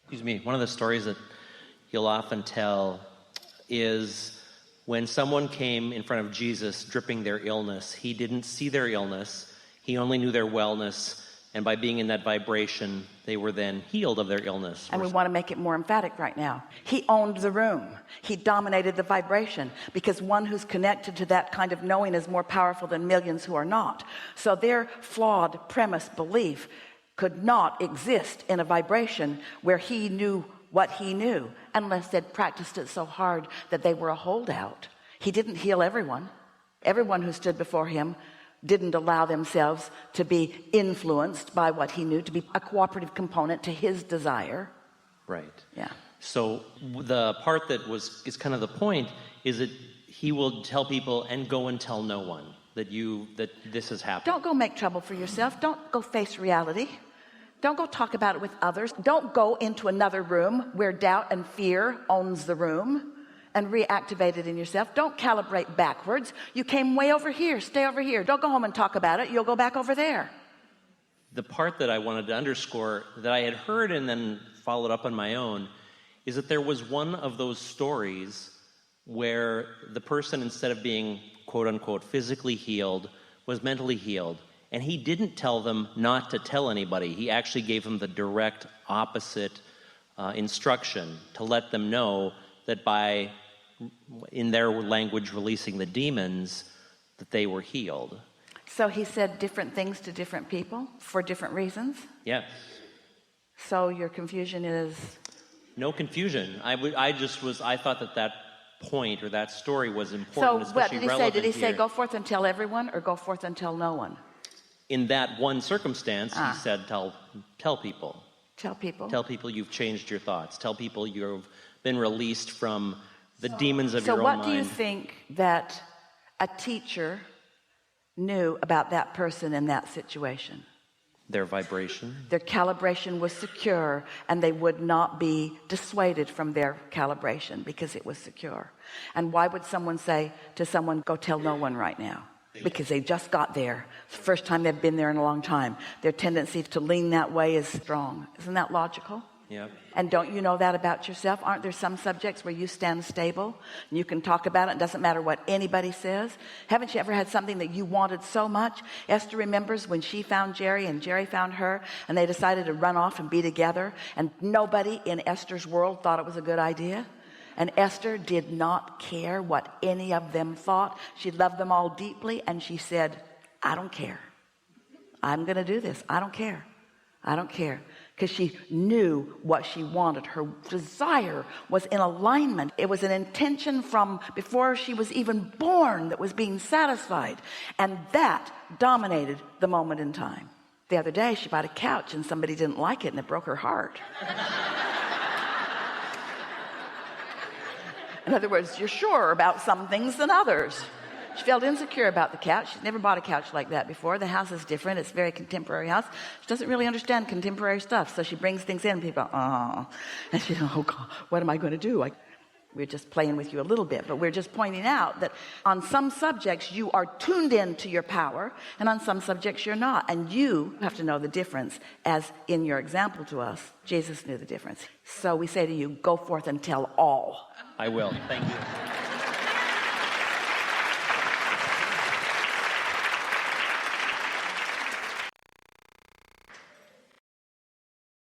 Excuse me. One of the stories that you'll often tell is when someone came in front of Jesus dripping their illness. He didn't see their illness. He only knew their wellness. And by being in that vibration, they were then healed of their illness. And we want to make it more emphatic right now. He owned the room. He dominated the vibration, because one who's connected to that kind of knowing is more powerful than millions who are not. So their flawed premise belief could not exist in a vibration where he knew what he knew, unless they'd practiced it so hard that they were a holdout. He didn't heal everyone. Everyone who stood before him didn't allow themselves to be influenced by what he knew, to be a cooperative component to his desire. Right. Yeah. So the part that is kind of the point is that he will tell people and go and tell no one that this has happened. Don't go make trouble for yourself. Don't go face reality. Don't go talk about it with others. Don't go into another room where doubt and fear owns the room and reactivate it in yourself. Don't calibrate backwards. You came way over here. Stay over here. Don't go home and talk about it. You'll go back over there. The part that I wanted to underscore that I had heard and then followed up on my own is that there was one of those stories where the person, instead of being quote unquote physically healed, was mentally healed. And he didn't tell them not to tell anybody. He actually gave them the direct opposite instruction to let them know that by, in their language, releasing the demons, that they were healed. So he said different things to different people for different reasons? Yes. So your confusion is? No confusion. I thought that point or that story was important. So what did he say? Did he say here. Go forth and tell everyone, or go forth and tell no one? In that one circumstance, he said tell people. Tell people. Tell people you've changed your thoughts. Tell people you've been released from the demons of your own mind. So what do you think that a teacher knew about that person in that situation? Their vibration. Their calibration was secure, and they would not be dissuaded from their calibration because it was secure. And why would someone say to someone, go tell no one right now? Because they just got there. It's the first time they've been there in a long time. Their tendency to lean that way is strong. Isn't that logical? Yeah. And don't you know that about yourself? Aren't there some subjects where you stand stable and you can talk about it? It doesn't matter what anybody says. Haven't you ever had something that you wanted so much? Esther remembers when she found Jerry and Jerry found her, and they decided to run off and be together, and nobody in Esther's world thought it was a good idea. And Esther did not care what any of them thought. She loved them all deeply, and she said, I don't care. I'm going to do this. I don't care. I don't care. Because she knew what she wanted. Her desire was in alignment. It was an intention from before she was even born that was being satisfied. And that dominated the moment in time. The other day, she bought a couch, and somebody didn't like it, and it broke her heart. In other words, you're sure about some things than others. She felt insecure about the couch. She's never bought a couch like that before. The house is different. It's a very contemporary house. She doesn't really understand contemporary stuff. So she brings things in, and people go, oh. And she goes, oh, God, what am I going to do? We're just playing with you a little bit, but we're just pointing out that on some subjects you are tuned in to your power, and on some subjects you're not. And you have to know the difference, as in your example to us, Jesus knew the difference. So we say to you, go forth and tell all. I will. Thank you.